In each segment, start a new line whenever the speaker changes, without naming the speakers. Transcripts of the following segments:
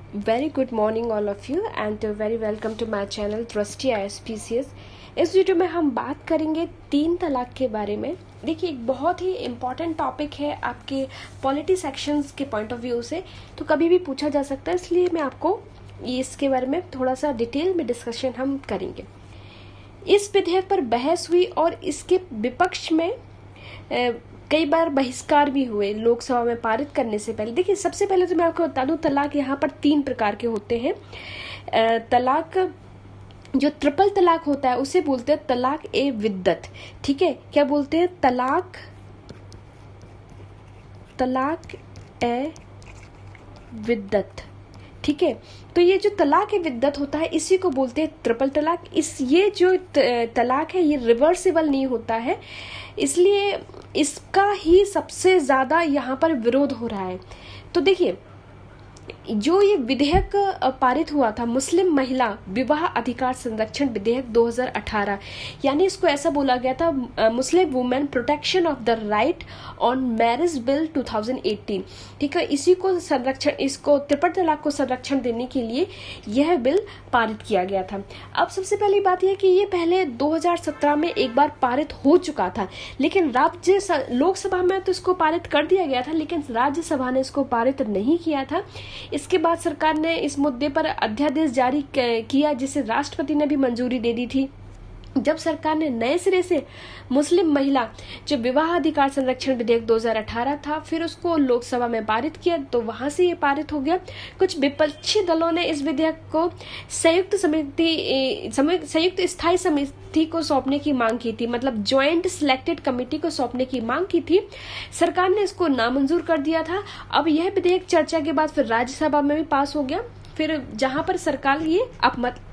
Very good morning all of you and very welcome to my channel Trusty ISPCS। इस video में हम बात करेंगे 3 तलाक के बारे में। देखिए, एक बहुत ही इम्पॉर्टेंट टॉपिक है आपके पॉलिटी सेक्शंस के पॉइंट ऑफ व्यू से, तो कभी भी पूछा जा सकता है, इसलिए मैं आपको इसके बारे में थोड़ा सा डिटेल में डिस्कशन हम करेंगे। इस विधेयक पर बहस हुई और इसके विपक्ष में कई बार बहिष्कार भी हुए लोकसभा में पारित करने से पहले। देखिए, सबसे पहले तो मैं आपको बता दूं, तलाक यहाँ पर 3 प्रकार के होते हैं। तलाक जो ट्रिपल तलाक होता है उसे बोलते हैं तलाक ए विद्दत। ठीक है, क्या बोलते हैं? तलाक ए विद्दत। ठीक है, तो ये जो तलाक ए विद्दत होता है इसी को बोलते हैं ट्रिपल तलाक। ये जो तलाक है ये रिवर्सिबल नहीं होता है, इसलिए इसका ही सबसे ज्यादा यहाँ पर विरोध हो रहा है। तो देखिए, जो ये विधेयक पारित हुआ था, मुस्लिम महिला विवाह अधिकार संरक्षण विधेयक 2018, यानी इसको ऐसा बोला गया था Muslim women protection of the right on marriage bill 2018। ठीक है, इसको ट्रिपल तलाक को संरक्षण देने के लिए यह बिल पारित किया गया था। अब सबसे पहली बात यह कि ये पहले 2017 में एक बार पारित हो चुका था, लेकिन लोकसभा में तो इसको पारित कर दिया गया था, लेकिन राज्यसभा ने इसको पारित नहीं किया था। इसके बाद सरकार ने इस मुद्दे पर अध्यादेश जारी किया, जिसे राष्ट्रपति ने भी मंजूरी दे दी थी। जब सरकार ने नए सिरे से मुस्लिम महिला जो विवाह अधिकार संरक्षण विधेयक 2018 था, फिर उसको लोकसभा में पारित किया, तो वहां से ये पारित हो गया। कुछ विपक्षी दलों ने इस विधेयक को संयुक्त स्थायी समिति को सौंपने की मांग की थी, मतलब ज्वाइंट सिलेक्टेड कमेटी को सौंपने की मांग की थी। सरकार ने इसको नामंजूर कर दिया था। अब यह विधेयक चर्चा के बाद फिर राज्यसभा में भी पास हो गया, फिर जहां पर सरकार ये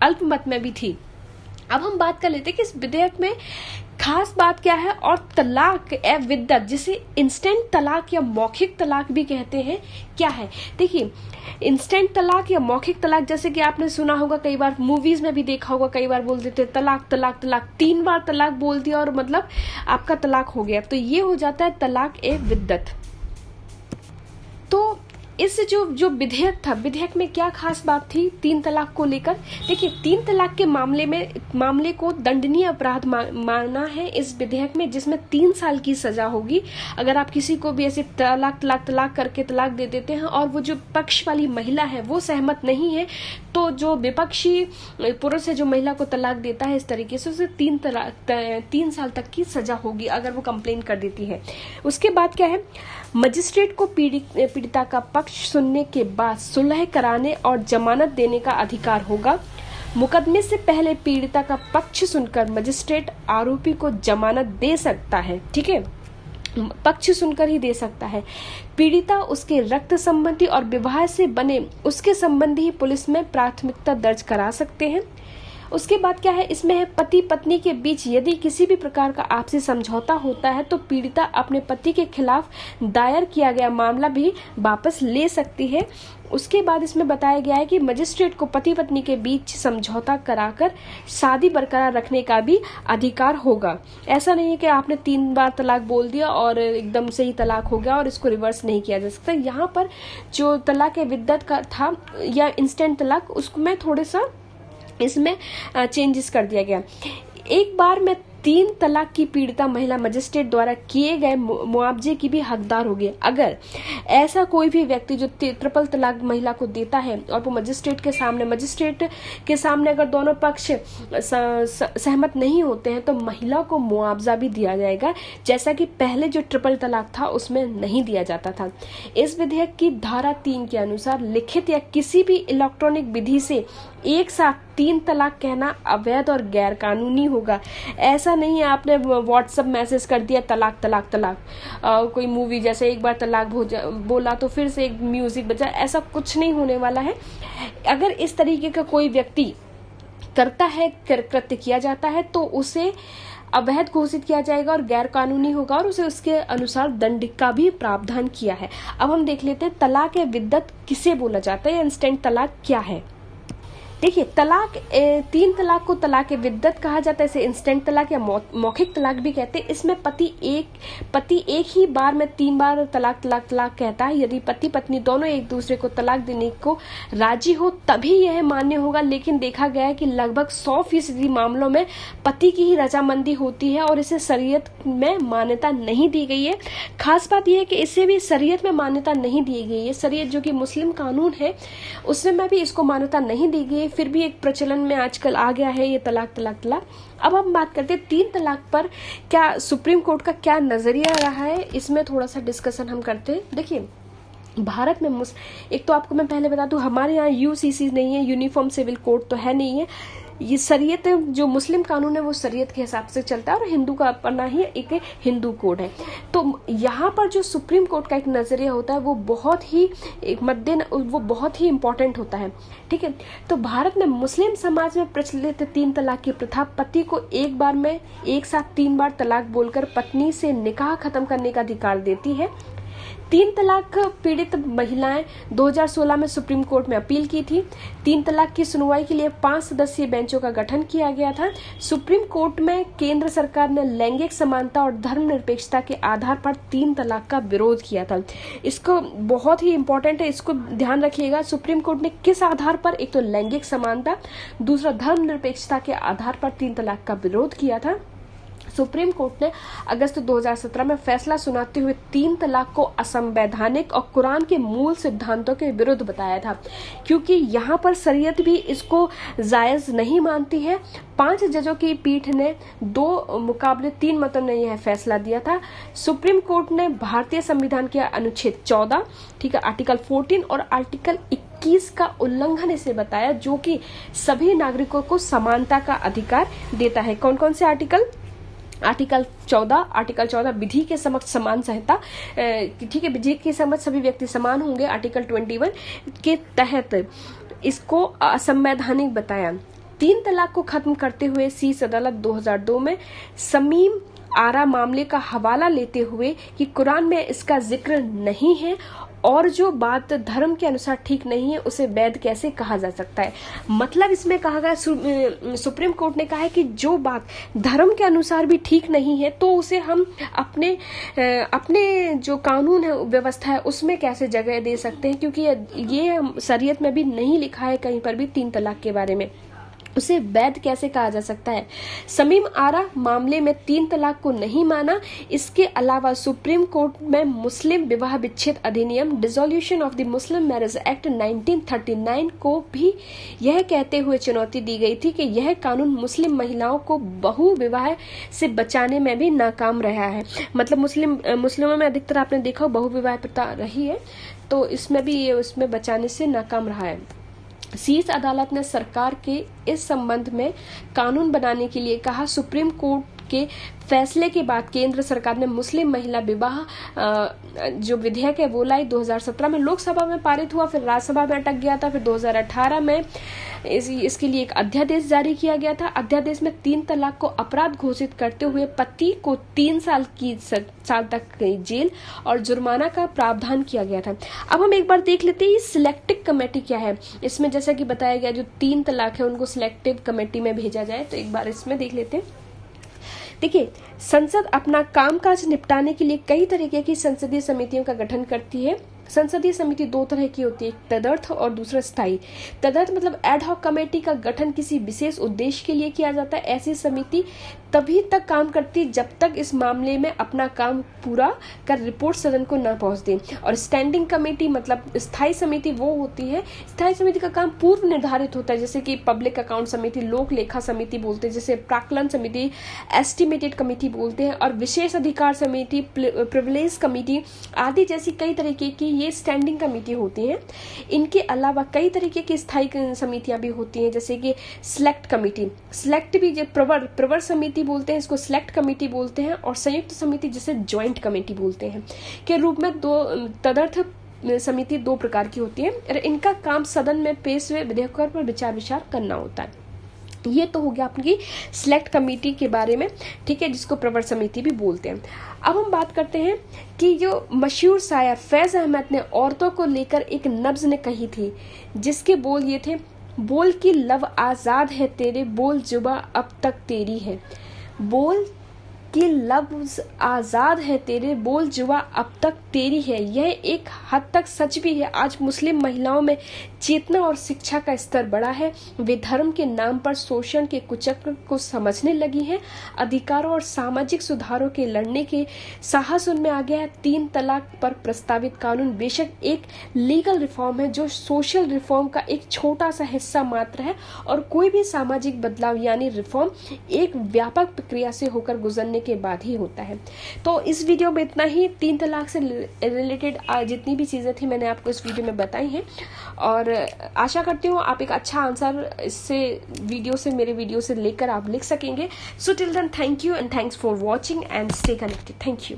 अल्पमत में भी थी। अब हम बात कर लेते हैं कि इस विधेयक में खास बात क्या है, और तलाक ए विद्दत, जिसे इंस्टेंट तलाक या मौखिक तलाक भी कहते हैं, क्या है। देखिए, इंस्टेंट तलाक या मौखिक तलाक, जैसे कि आपने सुना होगा, कई बार मूवीज में भी देखा होगा, कई बार बोल देते तलाक तलाक तलाक, 3 बार तलाक बोल दिया और मतलब आपका तलाक हो गया, तो ये हो जाता है तलाक ए विद्दत। तो इस जो विधेयक था, विधेयक में क्या खास बात थी 3 तलाक को लेकर। देखिए, 3 तलाक के मामले को दंडनीय अपराध माना है इस विधेयक में, जिसमें 3 साल की सजा होगी अगर आप किसी को भी ऐसे तलाक करके तलाक दे देते हैं, और वो जो पक्ष वाली महिला है वो सहमत नहीं है, तो जो विपक्षी पुरुष है जो महिला को तलाक देता है इस तरीके से, उसे 3 साल तक की सजा होगी अगर वो कंप्लेन कर देती है। उसके बाद क्या है, मजिस्ट्रेट को पीड़िता का पक्ष सुनने के बाद सुलह कराने और जमानत देने का अधिकार होगा। मुकदमे से पहले पीड़िता का पक्ष सुनकर मजिस्ट्रेट आरोपी को जमानत दे सकता है। ठीक है, पक्ष सुनकर ही दे सकता है। पीड़िता उसके रक्त संबंधी और विवाह से बने उसके संबंधी ही पुलिस में प्राथमिकता दर्ज करा सकते हैं। उसके बाद क्या है, इसमें है पति पत्नी के बीच यदि किसी भी प्रकार का आपसी समझौता होता है तो पीड़िता अपने पति के खिलाफ दायर किया गया मामला भी वापस ले सकती है। उसके बाद इसमें बताया गया है कि मजिस्ट्रेट को पति पत्नी के बीच समझौता कराकर शादी बरकरार रखने का भी अधिकार होगा। ऐसा नहीं है कि आपने 3 बार तलाक बोल दिया और एकदम से ही तलाक हो गया और इसको रिवर्स नहीं किया जा सकता। यहाँ पर जो तलाक विद्दत का था या इंस्टेंट तलाक, उसको मैं थोड़ा सा इसमें चेंजेस कर दिया गया। एक बार में 3 तलाक की पीड़िता महिला मजिस्ट्रेट द्वारा किए गए मुआवजे की भी हकदार होगी। अगर ऐसा कोई भी व्यक्ति जो ट्रिपल तलाक महिला को देता है और वो मजिस्ट्रेट के सामने अगर दोनों पक्ष सहमत नहीं होते हैं तो महिला को मुआवजा भी दिया जाएगा, जैसा कि पहले जो ट्रिपल तलाक था उसमें नहीं दिया जाता था। इस विधेयक की धारा 3 के अनुसार लिखित या किसी भी इलेक्ट्रॉनिक विधि से एक साथ 3 तलाक कहना अवैध और गैर कानूनी होगा। ऐसा नहीं है आपने व्हाट्सएप मैसेज कर दिया तलाक तलाक तलाक, कोई मूवी जैसे एक बार तलाक बोला तो फिर से एक म्यूजिक बजा, ऐसा कुछ नहीं होने वाला है। अगर इस तरीके का कोई व्यक्ति करता है, कृत्य किया जाता है, तो उसे अवैध घोषित किया जाएगा और गैर कानूनी होगा, और उसे उसके अनुसार दंड का भी प्रावधान किया है। अब हम देख लेते हैं तलाक विद्दत किसे बोला जाता है, इंस्टेंट तलाक क्या है। देखिए तलाक, 3 तलाक को तलाक विद्दत कहा जाता है, इसे इंस्टेंट तलाक या मौखिक तलाक भी कहते हैं। इसमें पति एक ही बार में 3 बार तलाक तलाक तलाक कहता है। यदि पति पत्नी दोनों एक दूसरे को तलाक देने को राजी हो तभी यह मान्य होगा, लेकिन देखा गया है कि लगभग 100% मामलों में पति की ही रजामंदी होती है और इसे शरीयत में मान्यता नहीं दी गई है। खास बात यह है कि इसे भी शरीयत में मान्यता नहीं दी गई है। शरीयत जो कि मुस्लिम कानून है उसमें भी इसको मान्यता नहीं दी गई, फिर भी एक प्रचलन में आजकल आ गया है ये तलाक तलाक तलाक। अब हम बात करते हैं 3 तलाक पर क्या सुप्रीम कोर्ट का क्या नजरिया रहा है, इसमें थोड़ा सा डिस्कशन हम करते हैं। देखिए भारत में एक तो आपको मैं पहले बता दूं, हमारे यहाँ यूसीसी नहीं है, यूनिफॉर्म सिविल कोड तो है नहीं है। ये शरीयत जो मुस्लिम कानून है वो शरीयत के हिसाब से चलता है और हिंदू का अपना ही एक हिंदू कोड है। तो यहाँ पर जो सुप्रीम कोर्ट का एक नजरिया होता है वो बहुत ही इम्पोर्टेंट होता है। ठीक है, तो भारत में मुस्लिम समाज में प्रचलित 3 तलाक की प्रथा पति को एक बार में एक साथ 3 बार तलाक बोलकर पत्नी से निकाह खत्म करने का अधिकार देती है। 3 तलाक पीड़ित महिलाएं 2016 में सुप्रीम कोर्ट में अपील की थी। 3 तलाक की सुनवाई के लिए 5 सदस्यीय बेंचों का गठन किया गया था। सुप्रीम कोर्ट में केंद्र सरकार ने लैंगिक समानता और धर्मनिरपेक्षता के आधार पर 3 तलाक का विरोध किया था। इसको बहुत ही इंपॉर्टेंट है, इसको ध्यान रखिएगा। सुप्रीम कोर्ट ने किस आधार पर, एक तो लैंगिक समानता, दूसरा धर्मनिरपेक्षता के आधार पर 3 तलाक का विरोध किया था। सुप्रीम कोर्ट ने अगस्त 2017 में फैसला सुनाते हुए 3 तलाक को असंवैधानिक और कुरान के मूल सिद्धांतों के विरुद्ध बताया था, क्योंकि यहाँ पर शरीयत भी इसको जायज नहीं मानती है। 5 जजों की पीठ ने 2 मुकाबले 3 मतों ने यह फैसला दिया था। सुप्रीम कोर्ट ने भारतीय संविधान के अनुच्छेद 14, ठीक है, आर्टिकल 14 और आर्टिकल 21 का उल्लंघन इसे बताया, जो कि सभी नागरिकों को समानता का अधिकार देता है। कौन कौन से आर्टिकल? आर्टिकल 14 विधि के समक्ष समान संहिता, ठीक है, विधि के समक्ष सभी व्यक्ति समान होंगे। आर्टिकल 21 के तहत इसको असंवैधानिक बताया। 3 तलाक को खत्म करते हुए शीर्ष अदालत 2002 में समीम आरा मामले का हवाला लेते हुए कि कुरान में इसका जिक्र नहीं है और जो बात धर्म के अनुसार ठीक नहीं है उसे वैध कैसे कहा जा सकता है। मतलब इसमें कहा गया, सुप्रीम कोर्ट ने कहा है कि जो बात धर्म के अनुसार भी ठीक नहीं है तो उसे हम अपने जो कानून है, व्यवस्था है, उसमें कैसे जगह दे सकते हैं, क्योंकि ये शरीयत में भी नहीं लिखा है कहीं पर भी 3 तलाक के बारे में, उसे वैध कैसे कहा जा सकता है। समीम आरा मामले में 3 तलाक को नहीं माना। इसके अलावा सुप्रीम कोर्ट में मुस्लिम विवाह विच्छेद अधिनियम, dissolution of the Muslim marriage act 1939 को भी यह कहते हुए चुनौती दी गई थी कि यह कानून मुस्लिम महिलाओं को बहु विवाह से बचाने में भी नाकाम रहा है। मतलब मुस्लिमों में अधिकतर आपने देखा बहु विवाह प्रथा रही है, तो इसमें भी ये उसमें बचाने से नाकाम रहा है। शीर्ष अदालत ने सरकार के इस संबंध में कानून बनाने के लिए कहा। सुप्रीम कोर्ट के फैसले के बाद केंद्र सरकार ने मुस्लिम महिला विवाह जो विधेयक है वो लाई। 2017 में लोकसभा में पारित हुआ, फिर राज्यसभा में अटक गया था, फिर 2018 में इसके लिए एक अध्यादेश जारी किया गया था। अध्यादेश में 3 तलाक को अपराध घोषित करते हुए पति को 3 साल तक जेल और जुर्माना का प्रावधान किया गया था। अब हम एक बार देख लेते हैं सिलेक्टिव कमेटी क्या है। इसमें जैसा कि बताया गया जो 3 तलाक है उनको सिलेक्टिव कमेटी में भेजा जाए, तो एक बार इसमें देख लेते हैं। देखिए, संसद अपना कामकाज निपटाने के लिए कई तरीके की संसदीय समितियों का गठन करती है। संसदीय समिति 2 तरह की होती है, एक तदर्थ और दूसरा स्थायी। तदर्थ मतलब एड हॉक कमेटी का गठन किसी विशेष उद्देश्य के लिए किया जाता है। ऐसी समिति तभी तक काम करती जब तक इस मामले में अपना काम पूरा कर रिपोर्ट सदन को न पहुंच दे। और स्टैंडिंग कमेटी मतलब स्थायी समिति वो होती है, स्थायी समिति का काम पूर्व निर्धारित होता है, जैसे कि पब्लिक अकाउंट समिति, लोक लेखा समिति बोलते हैं, जैसे प्राक्कलन समिति, एस्टिमेटेड कमेटी बोलते हैं, और विशेष अधिकार समिति, प्रिविलेज कमेटी आदि जैसी कई तरीके की ये स्टैंडिंग कमेटी होती हैं। इनके अलावा कई तरीके की स्थायी समितियां भी होती हैं, जैसे कि सिलेक्ट कमेटी, सिलेक्ट भी प्रवर समिति बोलते हैं, इसको सिलेक्ट कमेटी बोलते हैं, और संयुक्त समिति जिसे ज्वाइंट कमेटी बोलते हैं के रूप में तदर्थ समिति 2 प्रकार की होती है। और इनका काम सदन में पेश हुए विधेयकों पर विचार करना होता है। ये तो हो गया आपकी सिलेक्ट कमेटी के बारे में, ठीक है, जिसको प्रवर समिति भी बोलते हैं। अब हम बात करते हैं कि जो मशहूर शायर फैज अहमद ने औरतों को लेकर एक नब्ज ने कही थी, जिसके बोल ये थे, बोल की लब आजाद है तेरे, बोल जुबा अब तक तेरी है। बोल कि लफ्ज आजाद है तेरे, बोल जुबा अब तक तेरी है। यह एक हद तक सच भी है। आज मुस्लिम महिलाओं में चेतना और शिक्षा का स्तर बढ़ा है। वे धर्म के नाम पर शोषण के कुचक्र को समझने लगी हैं। अधिकारों और सामाजिक सुधारों के लड़ने के साहस उनमें आ गया है। 3 तलाक पर प्रस्तावित कानून बेशक एक लीगल रिफॉर्म है, जो सोशल रिफॉर्म का एक छोटा सा हिस्सा मात्र है, और कोई भी सामाजिक बदलाव यानी रिफॉर्म एक व्यापक प्रक्रिया से होकर गुजरने के बाद ही होता है। तो इस वीडियो में इतना ही। 3 तलाक से रिलेटेड जितनी भी चीजें थी मैंने आपको इस वीडियो में बताई हैं, और आशा करती हूँ आप एक अच्छा आंसर इससे मेरे वीडियो से लेकर आप लिख सकेंगे। So till then, thank you and thanks for watching and stay connected. Thank you.